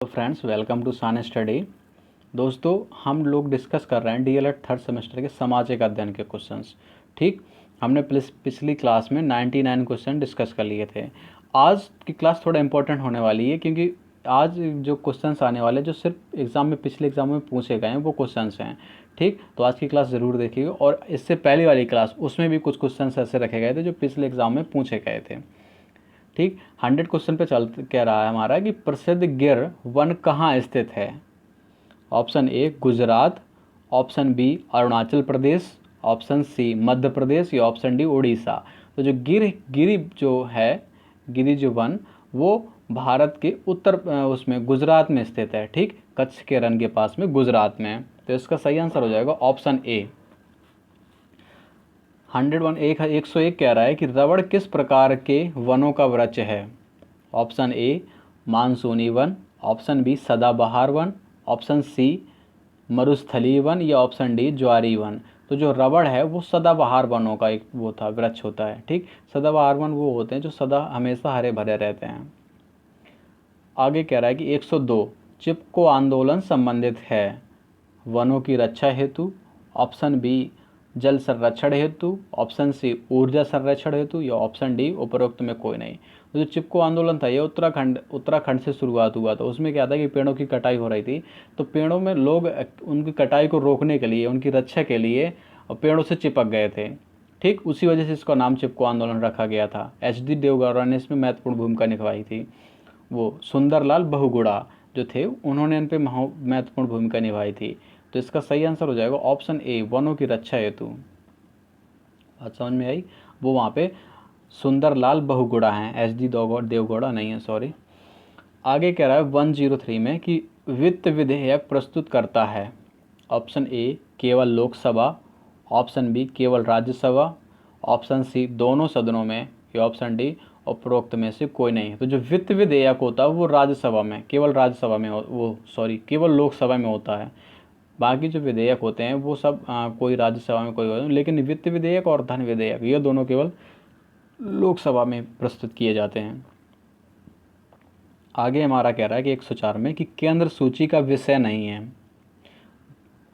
तो friends, welcome to सान study. दोस्तों, हम लोग डिस्कस कर रहे हैं डीएलएड थर्ड सेमेस्टर के सामाजिक अध्ययन के क्वेश्चंस। ठीक, हमने पिछली क्लास में 99 क्वेश्चन डिस्कस कर लिए थे। आज की क्लास थोड़ा इंपॉर्टेंट होने वाली है क्योंकि आज जो क्वेश्चंस आने वाले जो सिर्फ एग्ज़ाम में पिछले एग्ज़ाम में पूछे गए हैं वो क्वेश्चंस हैं। ठीक, तो आज की क्लास ज़रूर देखिएगा। और इससे पहले वाली क्लास उसमें भी कुछ क्वेश्चन ऐसे रखे गए थे जो पिछले एग्ज़ाम में पूछे गए थे। ठीक, 100 क्वेश्चन पे चल कह रहा है हमारा कि प्रसिद्ध गिर वन कहाँ स्थित है। Option A Gujarat, option B Arunachal Pradesh, option C Madhya Pradesh या ऑप्शन डी उड़ीसा। तो जो गिरी जो है, गिरी जो वन, वो भारत के उत्तर उसमें गुजरात में स्थित है। ठीक, कच्छ के रण के पास में गुजरात में है। तो इसका सही आंसर हो जाएगा ऑप्शन ए। 101 कह रहा है कि रबड़ किस प्रकार के वनों का वृक्ष है। ऑप्शन ए मानसूनी वन, ऑप्शन बी सदाबहार वन, ऑप्शन सी मरुस्थलीय वन या ऑप्शन डी ज्वारी वन। तो जो रबड़ है वो सदाबहार वनों का एक वो था वृक्ष होता है। ठीक, सदाबहार वन वो होते हैं जो सदा हमेशा हरे भरे रहते हैं। आगे कह रहा है कि 102 चिपको आंदोलन संबंधित है। वनों की रक्षा हेतु, ऑप्शन बी जल संरक्षण हेतु, ऑप्शन सी ऊर्जा संरक्षण हेतु या ऑप्शन डी उपरोक्त में कोई नहीं। तो जो चिपको आंदोलन था ये उत्तराखंड से शुरुआत हुआ था। उसमें क्या था कि पेड़ों की कटाई हो रही थी, तो पेड़ों में लोग उनकी कटाई को रोकने के लिए, उनकी रक्षा के लिए पेड़ों से चिपक गए थे। ठीक, उसी वजह से इसका नाम चिपको आंदोलन रखा गया था। एच.डी. देवगौड़ा ने इसमें महत्वपूर्ण भूमिका निभाई थी। वो सुंदरलाल बहुगुणा जो थे उन्होंने इन पर महत्वपूर्ण भूमिका निभाई थी। तो इसका सही आंसर हो जाएगा ऑप्शन ए वनों की रक्षा हेतु। बात समझ में आई? वो वहाँ पे सुंदरलाल बहुगुणा हैं, एच.डी. देवगौड़ा नहीं है, सॉरी। आगे कह रहा है 103 में कि वित्त विधेयक प्रस्तुत करता है। ऑप्शन ए केवल लोकसभा, ऑप्शन बी केवल राज्यसभा, ऑप्शन सी दोनों सदनों में या ऑप्शन डी उपरोक्त में से कोई नहीं। तो जो वित्त विधेयक होता है वो राज्यसभा में, केवल राज्यसभा में केवल लोकसभा में होता है। बाकी जो विधेयक होते हैं वो सब कोई राज्यसभा में कोई होता है, लेकिन वित्त विधेयक और धन विधेयक ये दोनों केवल लोकसभा में प्रस्तुत किए जाते हैं। आगे हमारा कह रहा है कि 104 में कि केंद्र सूची का विषय नहीं है।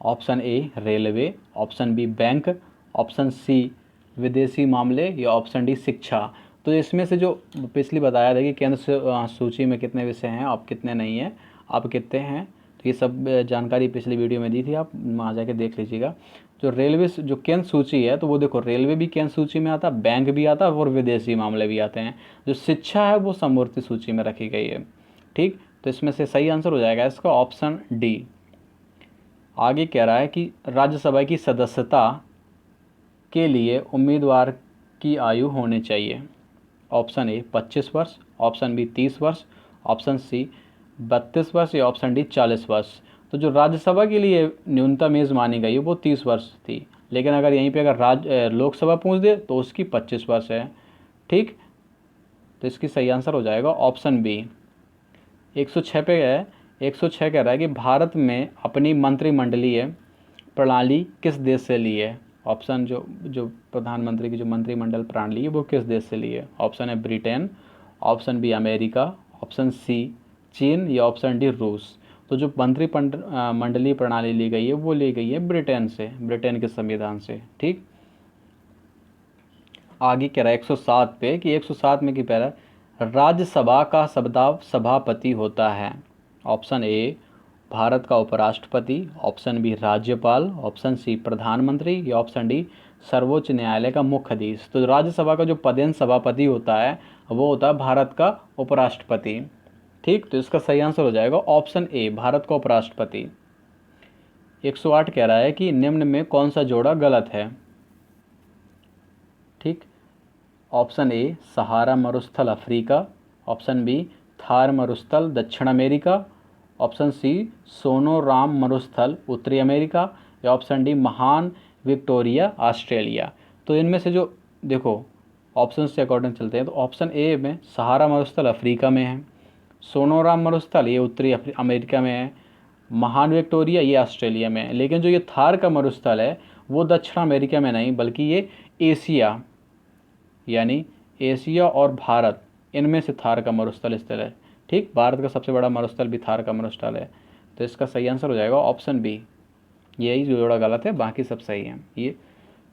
Option a railway, option b bank, option c विदेशी मामले या ऑप्शन डी शिक्षा। तो इसमें से जो पिछली बताया था कि केंद्र सूची में कितने विषय हैं, आप कितने नहीं हैं, आप कितने हैं, तो ये सब जानकारी पिछली वीडियो में दी थी, आप वहाँ जाके देख लीजिएगा। जो रेलवे जो केंद्र सूची है तो वो देखो रेलवे भी केंद्र सूची में आता है, बैंक भी आता है और विदेशी मामले भी आते हैं। जो शिक्षा है वो समवर्ती सूची में रखी गई है। ठीक, तो इसमें से सही आंसर हो जाएगा इसका ऑप्शन डी। आगे कह रहा है कि राज्यसभा की सदस्यता के लिए उम्मीदवार की आयु होनी चाहिए। ऑप्शन ए 25 वर्ष, ऑप्शन बी 30 वर्ष, ऑप्शन सी 32 वर्ष या ऑप्शन डी 40 वर्ष। तो जो राज्यसभा के लिए न्यूनतम एज मानी गई वो 30 वर्ष थी, लेकिन अगर यहीं पे अगर लोकसभा पूछ दे तो उसकी 25 वर्ष है। ठीक, तो इसकी सही आंसर हो जाएगा ऑप्शन बी। 106 पे है, 106 कह रहा है कि भारत में अपनी मंत्रिमंडलीय प्रणाली किस देश से ली है। ऑप्शन जो प्रधानमंत्री की जो मंत्रिमंडल प्रणाली है वो किस देश से ली है। ऑप्शन है Britain, option b America, option c चीन या ऑप्शन डी रूस। तो जो मंत्रिमंडलीय प्रणाली ली गई है वो ली गई है ब्रिटेन से, ब्रिटेन के संविधान से। ठीक, आगे कह रहा है 107 पे कि 107 में कि पहला राज्यसभा का सभापति होता है। ऑप्शन ए भारत का उपराष्ट्रपति, ऑप्शन बी राज्यपाल, ऑप्शन सी प्रधानमंत्री या ऑप्शन डी सर्वोच्च न्यायालय का मुख्याधीश। तो राज्यसभा का जो पदेन सभापति होता है वो होता है भारत का उपराष्ट्रपति। ठीक, तो इसका सही आंसर हो जाएगा ऑप्शन ए भारत का उपराष्ट्रपति। 108 कह रहा है कि निम्न में कौन सा जोड़ा गलत है। ठीक, ऑप्शन ए सहारा मरुस्थल अफ्रीका, ऑप्शन बी थार मरुस्थल दक्षिण अमेरिका, ऑप्शन सी सोनोराम मरुस्थल उत्तरी अमेरिका या ऑप्शन डी महान विक्टोरिया ऑस्ट्रेलिया। तो इनमें से जो देखो ऑप्शन से अकॉर्डिंग चलते हैं तो ऑप्शन ए में सहारा मरुस्थल अफ्रीका में है, सोनोराम मरुस्थल ये उत्तरी अमेरिका में है, महान विक्टोरिया ये ऑस्ट्रेलिया में है। लेकिन जो ये थार का मरुस्थल है वो दक्षिण अमेरिका में नहीं बल्कि ये एशिया, यानी एशिया और भारत इनमें से थार का मरुस्थल स्थित है। ठीक, भारत का सबसे बड़ा मरुस्थल भी थार का मरुस्थल है। तो इसका सही आंसर हो जाएगा ऑप्शन बी। यही जोड़ा गलत है, बाकी सब सही है। ये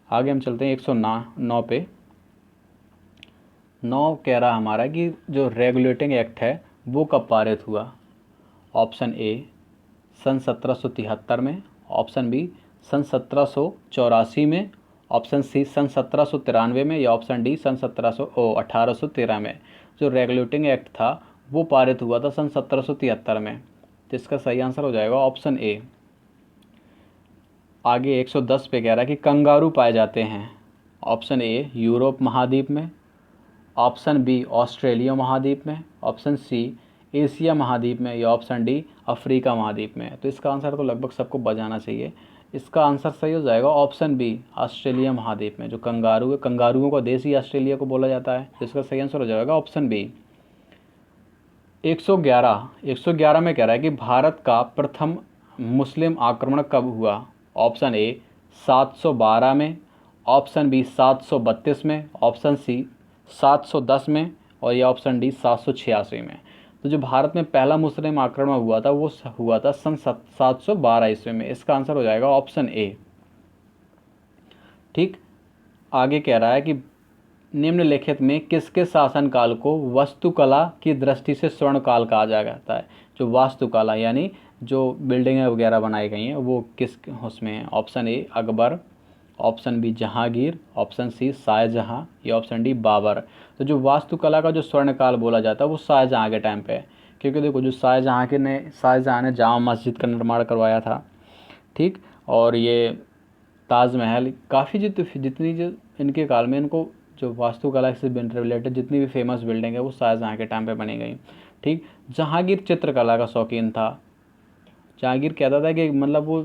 आगे हम चलते हैं 109 पे। 9 कह रहा हमारा कि जो रेगुलेटिंग एक्ट है वो कब पारित हुआ। ऑप्शन ए सन 1773 में, ऑप्शन बी सन 1784 में, ऑप्शन सी सन 1793 में, या ऑप्शन डी सन 1813 में। जो रेगुलेटिंग एक्ट था वो पारित हुआ था सन 1773 में। तो इसका सही आंसर हो जाएगा ऑप्शन ए। आगे 110 पे कह रहा है कि कंगारू पाए जाते हैं। ऑप्शन ए यूरोप महाद्वीप में, ऑप्शन बी ऑस्ट्रेलिया महाद्वीप में, ऑप्शन सी एशिया महाद्वीप में, या ऑप्शन डी अफ्रीका महाद्वीप में। तो इसका आंसर तो लगभग सबको बजाना चाहिए। इसका आंसर सही हो जाएगा ऑप्शन बी ऑस्ट्रेलिया महाद्वीप में। जो कंगारू है, कंगारुओं का देश ही ऑस्ट्रेलिया को बोला जाता है। इसका सही आंसर हो जाएगा ऑप्शन बी। 111 में कह रहा है कि भारत का प्रथम मुस्लिम आक्रमण कब हुआ। ऑप्शन ए 712 में, ऑप्शन बी 732 में, ऑप्शन सी 710 में, और या ऑप्शन डी 786 में। तो जो भारत में पहला मुस्लिम आक्रमण हुआ था वो हुआ था सन 712 ईस्वी में। इसका आंसर हो जाएगा ऑप्शन ए। ठीक, आगे कह रहा है कि निम्नलिखित में किसके शासनकाल को वास्तुकला की दृष्टि से स्वर्ण काल कहा जाता है। जो वास्तुकला यानी जो बिल्डिंगें वगैरह बनाई गई हैं वो किस उसमें है। Option a Akbar, option b Jahangir, option c Shahjahan, या ऑप्शन डी बाबर। तो जो वास्तुकला का जो स्वर्ण काल बोला जाता है वो शाहजहां के टाइम पे है, क्योंकि देखो जो शाहजहां ने जामा मस्जिद का निर्माण करवाया था। ठीक, और ये ताजमहल, काफ़ी जितनी जो इनके काल में इनको जो वास्तुकला से रिलेटेड जितनी भी फेमस बिल्डिंग है वो शाहजहां के टाइम पे बनी गई। ठीक, जहांगीर चित्रकला का शौकीन था। जहांगीर कहता था कि मतलब वो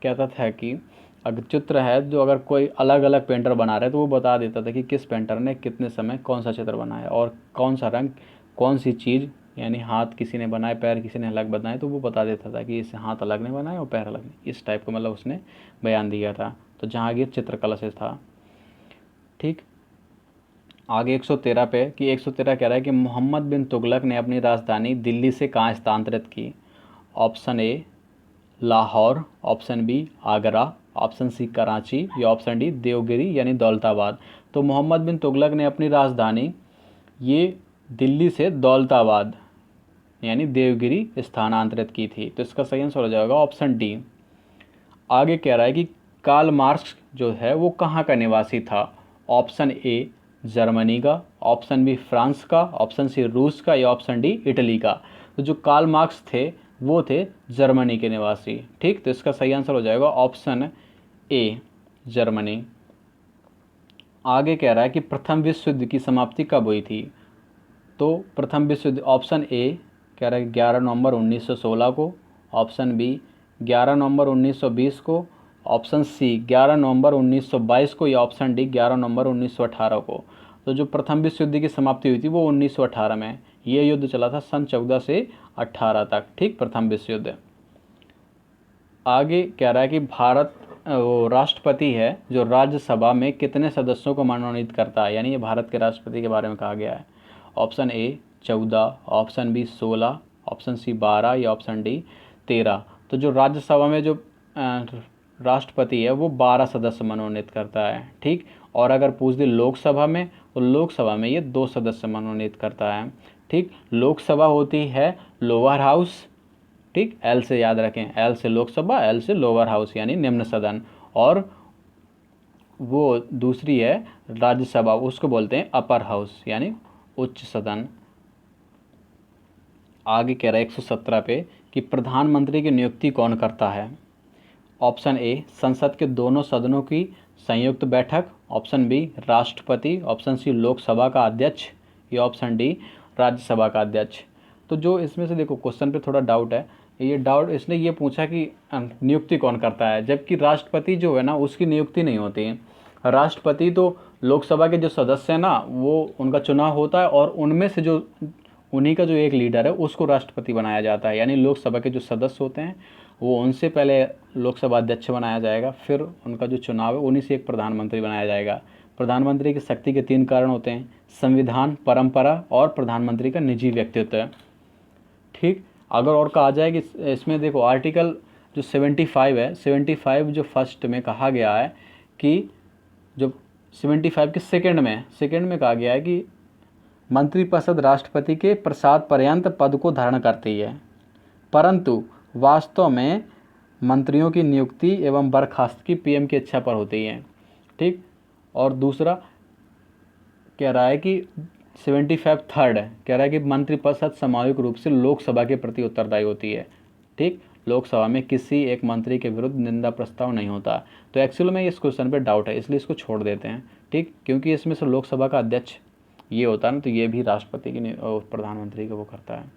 कहता था कि अगर चित्र है जो अगर कोई अलग अलग पेंटर बना रहे तो वो बता देता था कि किस पेंटर ने कितने समय कौन सा चित्र बनाया और कौन सा रंग कौन सी चीज़, यानी हाथ किसी ने बनाए पैर किसी ने अलग बनाए, तो वो बता देता था कि इसे हाथ अलग ने बनाए और पैर अलग ने। इस टाइप का मतलब उसने बयान दिया था। तो जहांगीर चित्रकला से था। ठीक, आगे 113 पे कि 113 कह रहा है कि मोहम्मद बिन तुगलक ने अपनी राजधानी दिल्ली से कहाँ स्थानांतरित की। Option a Lahore, option b Agra, option c Karachi, या ऑप्शन डी देवगिरी यानी दौलताबाद। तो मोहम्मद बिन तुगलक ने अपनी राजधानी ये दिल्ली से दौलताबाद यानी देवगिरी स्थानांतरित की थी। तो इसका सही आंसर हो जाएगा ऑप्शन डी। आगे कह रहा है कि कार्ल मार्क्स जो है वो कहाँ का निवासी था। ऑप्शन ए जर्मनी का, ऑप्शन बी फ्रांस का, ऑप्शन सी रूस का, या ऑप्शन डी इटली का। तो जो कार्ल मार्क्स थे वो थे जर्मनी के निवासी। ठीक, तो इसका सही आंसर हो जाएगा ऑप्शन ए जर्मनी। आगे कह रहा है कि प्रथम विश्व युद्ध की समाप्ति कब हुई थी। तो प्रथम विश्व युद्ध ऑप्शन ए कह रहा है 11 नवंबर 1916 को, ऑप्शन बी 11 नवंबर 1920 को, ऑप्शन सी 11 नवंबर 1922 को, या ऑप्शन डी 11 नवंबर 1918 को। तो जो प्रथम विश्व युद्ध की समाप्ति हुई थी वो 1918 में। ये युद्ध चला था सन 14 से 18 तक। ठीक, प्रथम विश्व युद्ध। आगे कह रहा है कि भारत वो राष्ट्रपति है जो राज्यसभा में कितने सदस्यों को मनोनीत करता है, यानी ये भारत के राष्ट्रपति के बारे में कहा गया है। Option a 14, option b 16, option c 12, या ऑप्शन डी 13। तो जो राज्यसभा में जो राष्ट्रपति है वो 12 सदस्य मनोनीत करता है। ठीक, और अगर पूछ दे लोकसभा में, तो लोकसभा में ये 2 सदस्य मनोनीत करता है। ठीक, लोकसभा होती है लोअर हाउस। ठीक, एल से याद रखें, एल से लोकसभा, एल से लोअर हाउस यानी निम्न सदन, और वो दूसरी है राज्यसभा, उसको बोलते हैं अपर हाउस यानी उच्च सदन। आगे कह रहा है 117 पे कि प्रधानमंत्री की नियुक्ति कौन करता है। ऑप्शन ए संसद के दोनों सदनों की संयुक्त बैठक, ऑप्शन बी राष्ट्रपति, ऑप्शन सी लोकसभा का अध्यक्ष, या ऑप्शन डी राज्यसभा का अध्यक्ष। तो जो इसमें से देखो क्वेश्चन पे थोड़ा डाउट है। ये डाउट इसने ये पूछा कि नियुक्ति कौन करता है, जबकि राष्ट्रपति जो है ना उसकी नियुक्ति नहीं होती है। राष्ट्रपति तो लोकसभा के जो सदस्य हैं ना वो उनका चुनाव होता है, और उनमें से जो उन्हीं का जो एक लीडर है उसको राष्ट्रपति बनाया जाता है। यानी लोकसभा के जो सदस्य होते हैं वो उनसे पहले लोकसभा अध्यक्ष बनाया जाएगा, फिर उनका जो चुनाव है उन्हीं से एक प्रधानमंत्री बनाया जाएगा। प्रधानमंत्री की शक्ति के 3 कारण होते हैं: संविधान, परंपरा और प्रधानमंत्री का निजी व्यक्तित्व। ठीक। अगर और कहा जाए कि इसमें देखो आर्टिकल जो 75 है, 75 जो फर्स्ट में कहा गया है कि जो 75 के सेकंड में कहा गया है कि मंत्रिपरिषद राष्ट्रपति के प्रसाद पर्यंत पद को धारण करती है, परंतु वास्तव में मंत्रियों की नियुक्ति एवं बर्खास्तगी पीएम की इच्छा पर होती है। ठीक। और दूसरा कह रहा है कि 75 थर्ड कह रहा है कि मंत्रिपरिषद सामूहिक रूप से लोकसभा के प्रति उत्तरदायी होती है। ठीक। लोकसभा में किसी एक मंत्री के विरुद्ध निंदा प्रस्ताव नहीं होता। तो एक्चुअल में इस क्वेश्चन पे डाउट है, इसलिए इसको छोड़ देते हैं। ठीक। क्योंकि इसमें से लोकसभा का अध्यक्ष ये होता है ना, तो ये भी राष्ट्रपति की प्रधानमंत्री को वो करता है।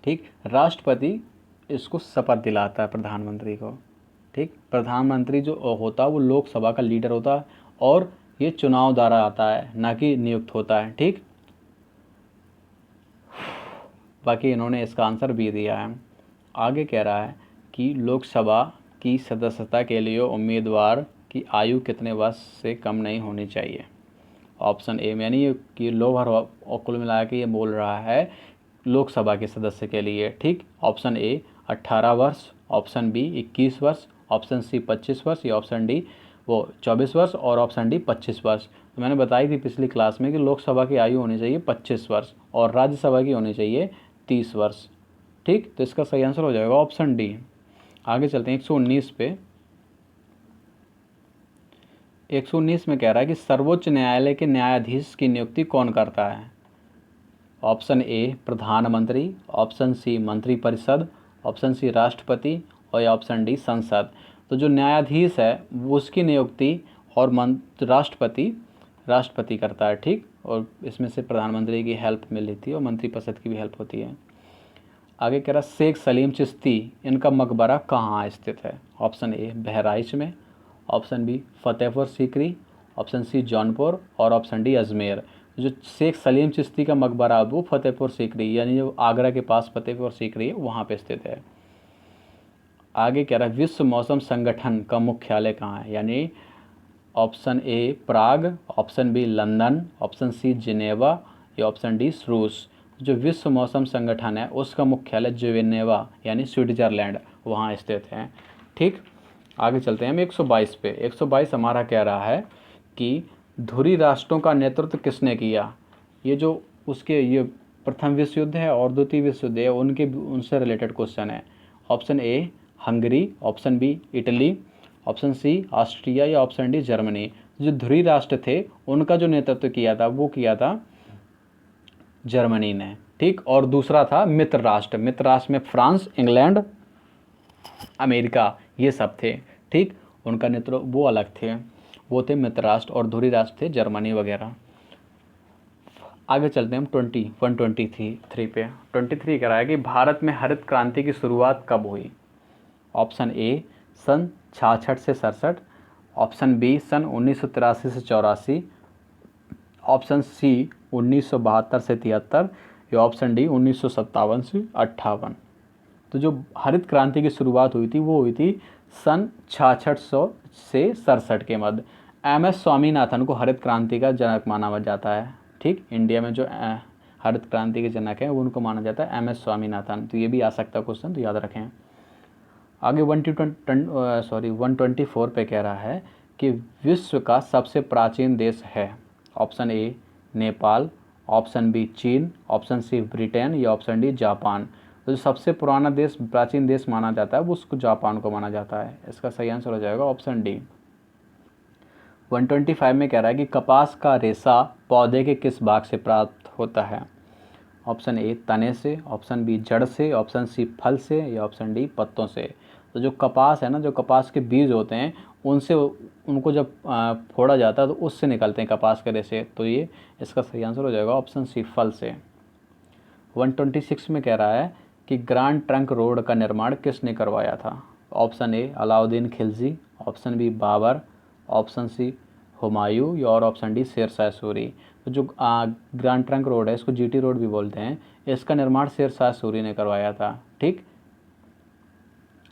ठीक। राष्ट्रपति इसको शपथ दिलाता है प्रधानमंत्री को। ठीक। प्रधानमंत्री जो होता है वो लोकसभा का लीडर होता है और ये चुनाव द्वारा आता है, ना कि नियुक्त होता है। ठीक। बाकी इन्होंने इसका आंसर भी दिया है। आगे कह रहा है कि लोकसभा की सदस्यता के लिए उम्मीदवार की आयु कितने वर्ष से कम नहीं होनी चाहिए। ऑप्शन ए, यानी कि लोअर और कुल मिला के ये बोल रहा है लोकसभा के सदस्य के लिए। ठीक। ऑप्शन ए 18 वर्ष, ऑप्शन बी 21 वर्ष, ऑप्शन सी 25 वर्ष, या ऑप्शन डी वो 24 वर्ष और ऑप्शन डी 25 वर्ष। तो मैंने बताई थी पिछली क्लास में कि लोकसभा की आयु होनी चाहिए 25 वर्ष और राज्यसभा की होनी चाहिए 30 वर्ष। ठीक। तो इसका सही आंसर हो जाएगा ऑप्शन डी। आगे चलते हैं 119 पे। 119 में कह रहा है कि सर्वोच्च न्यायालय के न्यायाधीश की नियुक्ति कौन करता है। ऑप्शन ए प्रधानमंत्री, ऑप्शन सी मंत्रिपरिषद, ऑप्शन सी राष्ट्रपति और या ऑप्शन डी संसद। तो जो न्यायाधीश है वो उसकी नियुक्ति और राष्ट्रपति करता है। ठीक। और इसमें से प्रधानमंत्री की हेल्प मिल लेती है और मंत्रिपरिषद की भी हेल्प होती है। आगे कह रहा शेख सलीम चिश्ती, इनका मकबरा कहाँ स्थित है। ऑप्शन ए बहराइच में, option b Fatehpur Sikri, option c Jaunpur और ऑप्शन डी अजमेर। जो शेख सलीम चिश्ती का मकबरा वो फतेहपुर सीकरी, यानी जो आगरा के पास फतेहपुर सीकरी है वहाँ पे स्थित है। आगे कह रहा है विश्व मौसम संगठन का मुख्यालय कहाँ है, यानी option a Prague, option b London, option c Geneva या ऑप्शन डी रूस। जो विश्व मौसम संगठन है उसका मुख्यालय जिनेवा यानी स्विट्जरलैंड वहाँ स्थित है। ठीक। आगे चलते हैं हम 122 पे। 122 हमारा कह रहा है कि धुरी राष्ट्रों का नेतृत्व किसने किया। ये जो उसके ये प्रथम विश्व युद्ध है और द्वितीय विश्व युद्ध है उनसे रिलेटेड क्वेश्चन है। Option a Hungary, option b Italy, option c Austria या ऑप्शन डी जर्मनी। जो धुरी राष्ट्र थे उनका जो नेतृत्व किया था वो किया था जर्मनी ने। ठीक। और दूसरा था मित्र राष्ट्र में फ्रांस, इंग्लैंड, अमेरिका ये सब थे। ठीक। उनका नेतृत्व वो अलग थे, वो थे मित्र राष्ट्र, और धुरी राष्ट्र थे जर्मनी वगैरह। आगे चलते हैं हम 123 पे। 23 कह रहा है कि भारत में हरित क्रांति की शुरुआत कब हुई। ऑप्शन ए सन 66 से 67, ऑप्शन बी सन 1983 से 84, ऑप्शन सी 1972 से 73 या ऑप्शन डी 1957 से 58। तो जो हरित क्रांति की शुरुआत हुई थी वो हुई थी सन 6600 से 67 के मध्य। MS स्वामीनाथन को हरित क्रांति का जनक माना जाता है। ठीक। इंडिया में जो हरित क्रांति के जनक हैं वो उनको माना जाता है MS स्वामीनाथन। तो ये भी आ सकता है क्वेश्चन, तो याद रखें। आगे 124 पे कह रहा है कि विश्व का सबसे प्राचीन देश है। Option a Nepal, option b चीन, ऑप्शन सी ब्रिटेन या ऑप्शन डी जापान। तो जो सबसे पुराना देश प्राचीन देश माना जाता है वो उसको जापान को माना जाता है। इसका सही आंसर हो जाएगा ऑप्शन डी। 125 में कह रहा है कि कपास का रेशा पौधे के किस भाग से प्राप्त होता है। ऑप्शन ए तने से, ऑप्शन बी जड़ से, ऑप्शन सी फल से या ऑप्शन डी पत्तों से। तो जो कपास है ना, जो कपास के बीज होते हैं उनसे उनको जब फोड़ा जाता है तो उससे निकलते हैं कपास के रेशे। तो ये इसका सही आंसर हो जाएगा ऑप्शन सी फल से। 126 में कह रहा है कि ग्रैंड ट्रंक रोड का निर्माण किसने करवाया था। Option a Alauddin Khilji, option b Babur, option c Humayun या और ऑप्शन डी शेरशाह सूरी। तो जो ग्रैंड ट्रंक रोड है इसको GT रोड भी बोलते हैं, इसका निर्माण शेरशाह सूरी ने करवाया था। ठीक।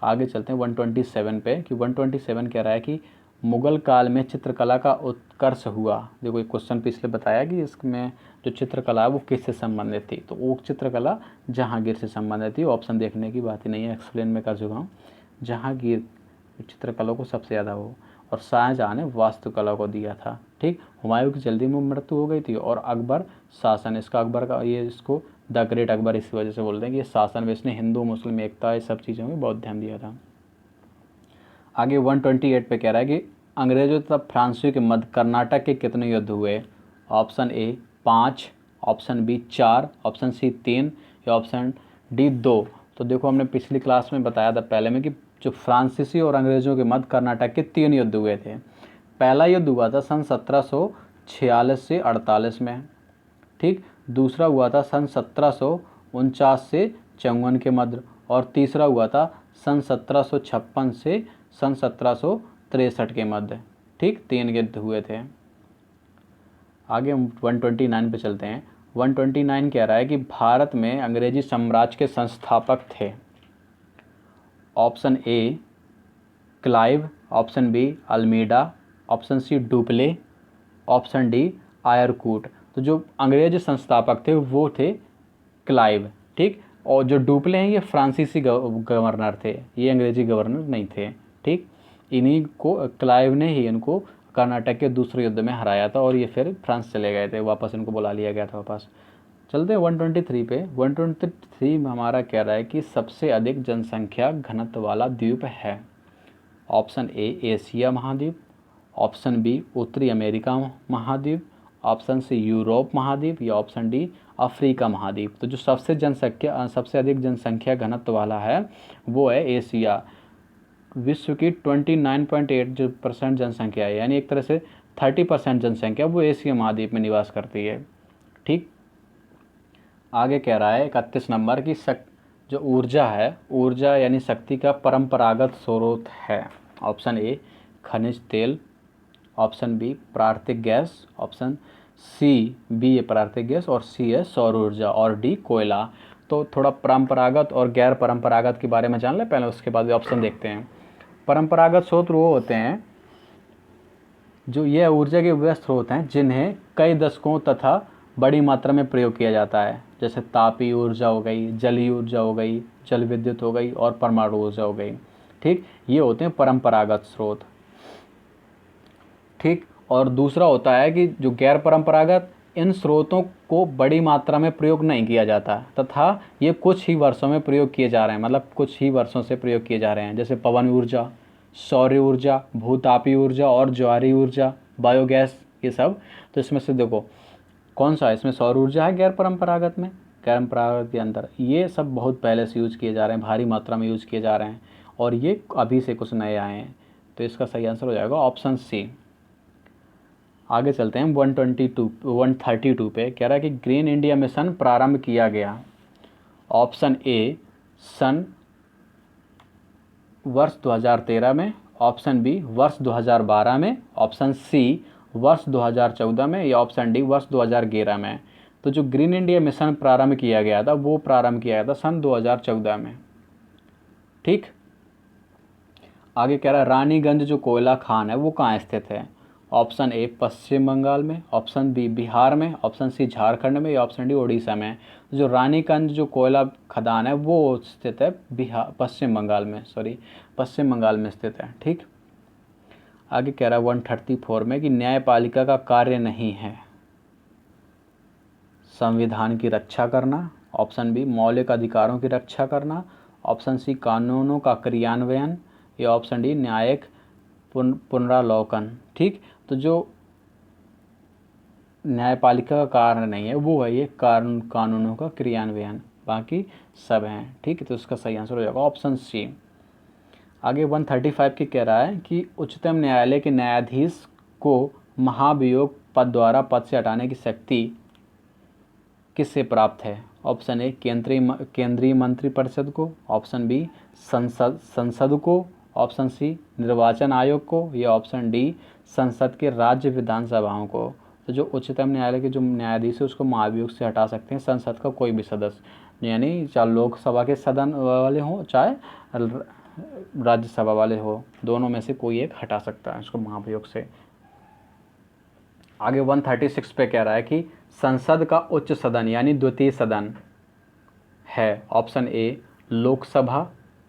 आगे चलते हैं 127 पे कि 127 कह रहा है कि मुगल काल में चित्रकला का उत्कर्ष हुआ। देखो एक क्वेश्चन पिछले बताया कि इसमें जो चित्रकला है वो किससे संबंधित थी? तो वो चित्रकला जहांगीर से संबंधित थी। ऑप्शन देखने की बात ही नहीं है, एक्सप्लेन में कर चुका हूँ। जहांगीर चित्रकला को सबसे ज़्यादा वो, और शाहजहाँ ने वास्तुकला को दिया था। ठीक, हुमायूं की जल्दी में मृत्यु हो गई थी, और अकबर शासन, इसका अकबर का ये इसको द ग्रेट अकबर इसी वजह से बोलते हैं कि ये शासन में इसने हिंदू मुस्लिम एकता ये सब चीज़ों में बहुत ध्यान दिया था। आगे 128 पे कह रहा है कि अंग्रेजों तथा फ्रांसीसियों के मध्य कर्नाटक के कितने युद्ध हुए? Option a 5, option b 4, option c 3 या ऑप्शन डी 2। तो देखो हमने पिछली क्लास में बताया था पहले में कि जो फ्रांसीसी और अंग्रेजों के मध्य कर्नाटक के 3 युद्ध हुए थे। पहला युद्ध हुआ था सन 1746 से 48 में। ठीक, दूसरा हुआ था सन 1749 से 54 के मध्य, और तीसरा हुआ था सन 1756 से सन 1763 के मध्य। ठीक, 3 युद्ध हुए थे। आगे हम 129 पे चलते हैं। 129 कह रहा है कि भारत में अंग्रेजी साम्राज्य के संस्थापक थे। Option a Clive, option b Almeida, option c Dupleix, option d Eyre Coote. तो जो अंग्रेज संस्थापक थे वो थे क्लाइव। ठीक, और जो डुप्ले हैं ये फ्रांसीसी गवर्नर थे, ये अंग्रेजी गवर्नर नहीं थे। ठीक, इन्हीं को क्लाइव ने ही इनको कर्नाटक के दूसरे युद्ध में हराया था, और ये फिर फ्रांस चले गए थे, वापस इनको बुला लिया गया था वापस। चलते हैं 123 पे। 123 में हमारा कह रहा है कि सबसे अधिक जनसंख्या घनत्व वाला द्वीप है। ऑप्शन ए एशिया महाद्वीप, ऑप्शन बी उत्तरी अमेरिका महाद्वीप, ऑप्शन सी यूरोप महाद्वीप या ऑप्शन डी अफ्रीका महाद्वीप। तो जो सबसे अधिक जनसंख्या घनत्व वाला है वो है एशिया। विश्व की 29.8% जनसंख्या है, यानी एक तरह से 30% जनसंख्या वो एशिया महाद्वीप में निवास करती है। ठीक, आगे कह रहा है 31 नंबर की जो ऊर्जा है, ऊर्जा यानी शक्ति का परंपरागत स्रोत है। ऑप्शन ए खनिज तेल, ऑप्शन बी प्राकृतिक गैस, ऑप्शन सी बी है प्राकृतिक गैस, और सी है सौर ऊर्जा, और डी कोयला। तो थोड़ा परंपरागत और गैर परंपरागत के बारे में जान लें पहले, उसके बाद ऑप्शन देखते हैं। परंपरागत स्रोत वो होते हैं जो ये ऊर्जा के वे स्रोत हैं जिन्हें कई दशकों तथा बड़ी मात्रा में प्रयोग किया जाता है, जैसे तापीय ऊर्जा हो गई, जलीय ऊर्जा हो गई, जल विद्युत हो गई, और परमाणु ऊर्जा हो गई। ठीक, ये होते हैं परंपरागत स्रोत। ठीक, और दूसरा होता है कि जो गैर परंपरागत, इन स्रोतों को बड़ी मात्रा में प्रयोग नहीं किया जाता तथा ये कुछ ही वर्षों में प्रयोग किए जा रहे हैं, मतलब कुछ ही वर्षों से प्रयोग किए जा रहे हैं, जैसे पवन ऊर्जा, सौर ऊर्जा, भूतापीय ऊर्जा और ज्वारीय ऊर्जा, बायोगैस, ये सब। तो इसमें से देखो कौन सा है, इसमें सौर ऊर्जा है गैर परंपरागत में, गैर परंपरागत के अंदर ये सब बहुत पहले से यूज किए जा रहे हैं, भारी मात्रा में यूज किए जा रहे हैं, और ये अभी से कुछ नए आए हैं। तो इसका सही आंसर हो जाएगा ऑप्शन सी। आगे चलते हैं 132 पे कह रहा है कि ग्रीन इंडिया मिशन प्रारंभ किया गया। ऑप्शन ए सन वर्ष 2013 में, ऑप्शन बी वर्ष 2012 में, ऑप्शन सी वर्ष 2014 में या ऑप्शन डी वर्ष 2011 में। तो जो ग्रीन इंडिया मिशन प्रारंभ किया गया था वो प्रारंभ किया गया था सन 2014 में। ठीक, आगे कह रहा है रानीगंज जो कोयला खान है वो कहाँ स्थित है। ऑप्शन ए पश्चिम बंगाल में, ऑप्शन बी बिहार में, ऑप्शन सी झारखंड में या ऑप्शन डी उड़ीसा में। जो रानीगंज जो कोयला खदान है वो स्थित है पश्चिम बंगाल में स्थित है। ठीक, आगे कह रहा है 134 में कि न्यायपालिका का कार्य नहीं है संविधान की रक्षा करना, ऑप्शन बी मौलिक अधिकारों की रक्षा करना, ऑप्शन सी कानूनों का क्रियान्वयन या ऑप्शन डी न्यायिक पुनरावलोकन। ठीक, तो जो न्यायपालिका का कार्य नहीं है वो है ये कानूनों का क्रियान्वयन, बाकी सब हैं। ठीक, तो इसका सही आंसर हो जाएगा ऑप्शन सी। आगे 135 की कह रहा है कि उच्चतम न्यायालय के न्यायाधीश को महाभियोग पद द्वारा पद से हटाने की शक्ति किससे प्राप्त है। ऑप्शन ए केंद्रीय मंत्रिपरिषद को, ऑप्शन बी संसद को, ऑप्शन सी निर्वाचन आयोग को या ऑप्शन डी संसद के राज्य विधानसभाओं को। तो जो उच्चतम न्यायालय के जो न्यायाधीश है उसको महाभियोग से हटा सकते हैं संसद का कोई भी सदस्य, यानी चाहे लोकसभा के सदन वाले हों चाहे राज्यसभा वाले हो, दोनों में से कोई एक हटा सकता है उसको महाभियोग से। आगे 136 पे कह रहा है कि संसद का उच्च सदन यानी द्वितीय सदन है। Option a Lok Sabha,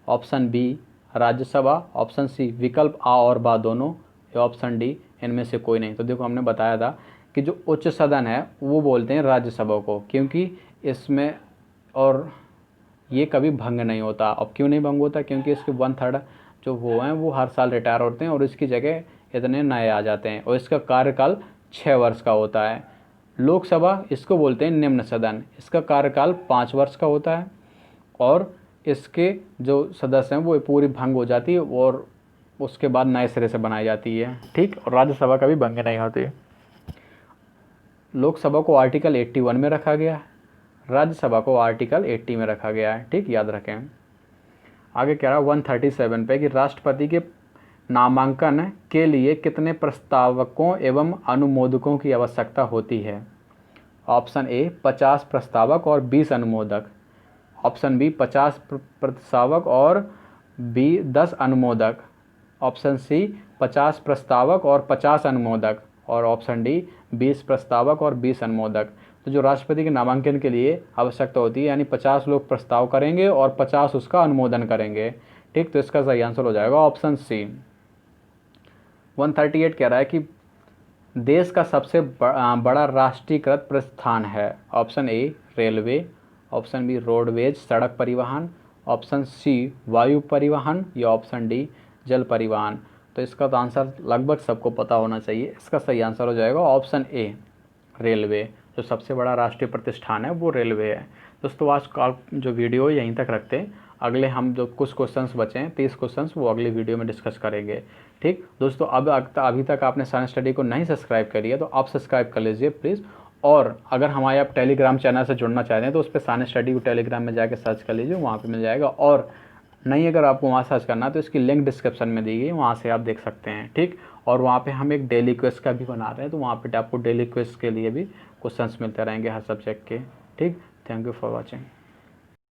option b Rajya Sabha, option c विकल्प आ और बा दोनों, या ऑप्शन डी इनमें से कोई नहीं। तो देखो हमने बताया था कि जो उच्च सदन है वो बोलते हैं राज्यसभा को, क्योंकि इसमें और ये कभी भंग नहीं होता। अब क्यों नहीं भंग होता? क्योंकि इसके 1/3 जो वो हैं वो हर साल रिटायर होते हैं और इसकी जगह इतने नए आ जाते हैं, और इसका कार्यकाल 6 वर्ष का होता है। लोकसभा इसको बोलते हैं निम्न सदन, इसका कार्यकाल 5 वर्ष का होता है, और इसके जो सदस्य हैं वो पूरी भंग हो जाती है और उसके बाद नए सिरे से बनाई जाती है। ठीक, और राज्यसभा कभी भंग नहीं होती। लोकसभा को आर्टिकल 81 में रखा गया है, राज्यसभा को आर्टिकल 80 में रखा गया है। ठीक, याद रखें। आगे कह रहा है 137 पे कि राष्ट्रपति के नामांकन के लिए कितने प्रस्तावकों एवं अनुमोदकों की आवश्यकता होती है? ऑप्शन ए 50 प्रस्तावक और 20 अनुमोदक, ऑप्शन बी 50 प्रस्तावक और 10 अनुमोदक, ऑप्शन सी 50 प्रस्तावक और 50 अनुमोदक, और ऑप्शन डी 20 प्रस्तावक और 20 अनुमोदक। तो जो राष्ट्रपति के नामांकन के लिए आवश्यकता होती है यानी 50 लोग प्रस्ताव करेंगे और 50 उसका अनुमोदन करेंगे। ठीक, तो इसका सही आंसर हो जाएगा ऑप्शन सी। 138 कह रहा है कि देश का सबसे बड़ा राष्ट्रीयकृत प्रतिष्ठान है। Option a railway, option b roadways सड़क परिवहन, ऑप्शन सी वायु परिवहन, या ऑप्शन डी जल परिवहन। तो इसका तो आंसर लगभग सबको पता होना चाहिए। इसका सही आंसर हो जाएगा ऑप्शन ए रेलवे। जो सबसे बड़ा राष्ट्रीय प्रतिष्ठान है वो रेलवे है। दोस्तों आज का जो वीडियो यहीं तक रखते हैं, अगले हम जो कुछ क्वेश्चंस बचे हैं 30 क्वेश्चंस वो अगले वीडियो में डिस्कस करेंगे। ठीक दोस्तों, अब अभी तक आपने साइंस स्टडी को नहीं सब्सक्राइब करी है तो आप सब्सक्राइब कर लीजिए प्लीज़। और अगर हमारे आप टेलीग्राम चैनल से जुड़ना चाहते हैं तो उस पर साइंस स्टडी को टेलीग्राम में जाकर सर्च कर लीजिए, वहाँ पर मिल जाएगा। और नहीं अगर आपको वहाँ सर्च करना है तो इसकी लिंक डिस्क्रिप्शन में दी गई, वहाँ से आप देख सकते हैं। ठीक, और वहाँ पे हम एक डेली क्विज का भी बना रहे हैं, तो वहाँ पे आपको डेली क्विज के लिए भी क्वेश्चंस मिलते रहेंगे हर सब्जेक्ट के। ठीक, थैंक यू फॉर वॉचिंग।